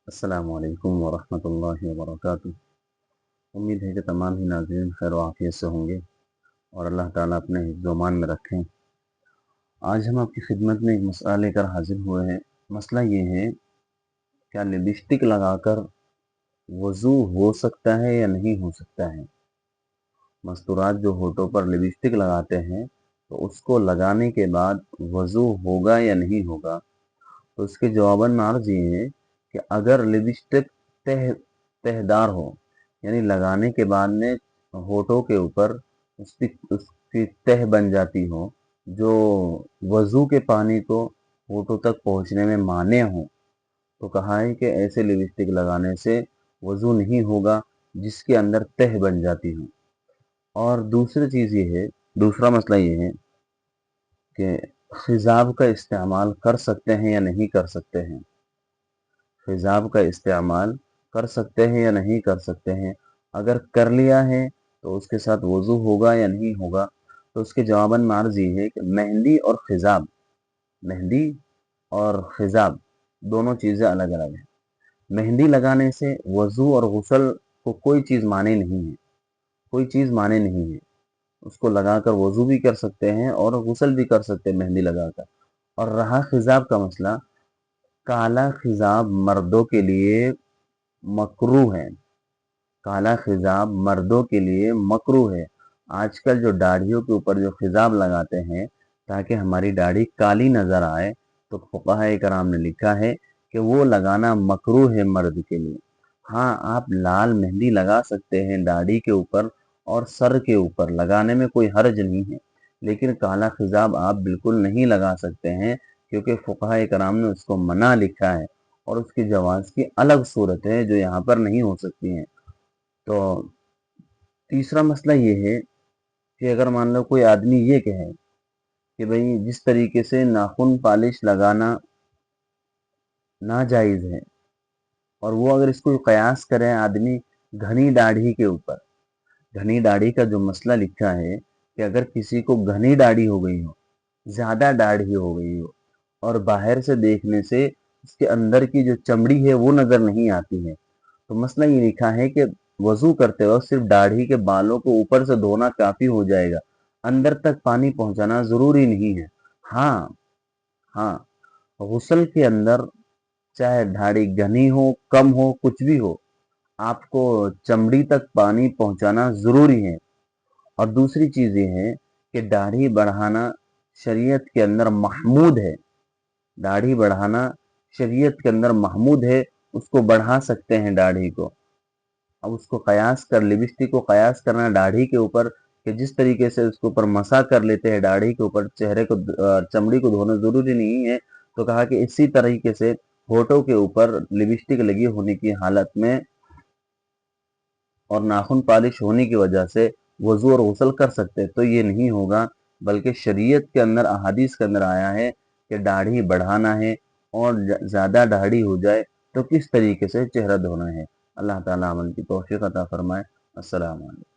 السلام علیکم ورحمۃ اللہ وبرکاتہ۔ امید ہے کہ تمام ہی ناظرین خیر و عافیت سے ہوں گے اور اللہ تعالیٰ اپنے حفظ و امان میں رکھیں۔ آج ہم آپ کی خدمت میں ایک مسئلہ لے کر حاضر ہوئے ہیں۔ مسئلہ یہ ہے، کیا لپسٹک لگا کر وضو ہو سکتا ہے یا نہیں ہو سکتا ہے؟ مستورات جو ہونٹوں پر لپسٹک لگاتے ہیں تو اس کو لگانے کے بعد وضو ہوگا یا نہیں ہوگا؟ تو اس کے جواباً میں عرض یہ ہے کہ اگر لپسٹک تہ دار ہو، یعنی لگانے کے بعد میں ہونٹوں کے اوپر اس کی تہ بن جاتی ہو جو وضو کے پانی کو ہونٹوں تک پہنچنے میں مانع ہو، تو کہا ہے کہ ایسے لپسٹک لگانے سے وضو نہیں ہوگا جس کے اندر تہ بن جاتی ہو۔ اور دوسرا مسئلہ یہ ہے کہ خضاب کا استعمال کر سکتے ہیں یا نہیں کر سکتے ہیں؟ خضاب کا استعمال کر سکتے ہیں یا نہیں کر سکتے ہیں؟ اگر کر لیا ہے تو اس کے ساتھ وضو ہوگا یا نہیں ہوگا؟ تو اس کے جواباً میں عرض یہ ہے کہ مہندی اور خضاب دونوں چیزیں الگ الگ ہیں۔ مہندی لگانے سے وضو اور غسل کو کوئی چیز مانے نہیں ہے، اس کو لگا کر وضو بھی کر سکتے ہیں اور غسل بھی کر سکتے ہیں مہندی لگا کر۔ اور رہا خضاب کا مسئلہ، کالا خضاب مردوں کے لیے مکروہ ہے۔ کالا خضاب مردوں کے لیے مکروہ ہے۔ آج کل جو داڑھیوں کے اوپر جو خضاب لگاتے ہیں تاکہ ہماری داڑھی کالی نظر آئے، تو فقہاء کرام نے لکھا ہے کہ وہ لگانا مکروہ ہے مرد کے لیے۔ ہاں، آپ لال مہندی لگا سکتے ہیں داڑھی کے اوپر اور سر کے اوپر، لگانے میں کوئی حرج نہیں ہے، لیکن کالا خضاب آپ بالکل نہیں لگا سکتے ہیں کیونکہ فقہاء کرام نے اس کو منع لکھا ہے، اور اس کی جواز کی الگ صورت ہے جو یہاں پر نہیں ہو سکتی ہیں۔ تو تیسرا مسئلہ یہ ہے کہ اگر مان لو کوئی آدمی یہ کہے کہ بھئی جس طریقے سے ناخن پالش لگانا ناجائز ہے، اور وہ اگر اس کو قیاس کرے آدمی گھنی داڑھی کے اوپر، گھنی داڑھی کا جو مسئلہ لکھا ہے کہ اگر کسی کو گھنی داڑھی ہو گئی ہو، زیادہ داڑھی ہو گئی ہو، اور باہر سے دیکھنے سے اس کے اندر کی جو چمڑی ہے وہ نظر نہیں آتی ہے، تو مسئلہ یہ لکھا ہے کہ وضو کرتے وقت صرف داڑھی کے بالوں کو اوپر سے دھونا کافی ہو جائے گا، اندر تک پانی پہنچانا ضروری نہیں ہے۔ ہاں، غسل کے اندر چاہے داڑھی گھنی ہو، کم ہو، کچھ بھی ہو، آپ کو چمڑی تک پانی پہنچانا ضروری ہے۔ اور دوسری چیز یہ ہے کہ داڑھی بڑھانا شریعت کے اندر محمود ہے، داڑھی بڑھانا شریعت کے اندر محمود ہے، اس کو بڑھا سکتے ہیں داڑھی کو۔ اب اس کو قیاس کر، لپسٹک کو قیاس کرنا داڑھی کے اوپر، کہ جس طریقے سے اس کے اوپر مسا کر لیتے ہیں داڑھی کے اوپر، چہرے کو چمڑی کو دھونا ضروری نہیں ہے، تو کہا کہ اسی طریقے سے ہونٹوں کے اوپر لپسٹک لگی ہونے کی حالت میں اور ناخن پالش ہونے کی وجہ سے وضو اور غسل کر سکتے، تو یہ نہیں ہوگا، بلکہ شریعت کے اندر احادیث کے اندر آیا ہے کہ داڑھی بڑھانا ہے، اور زیادہ داڑھی ہو جائے تو کس طریقے سے چہرہ دھونا ہے۔ اللہ تعالیٰ عمل کی توفیق عطا فرمائے۔ السلام علیکم۔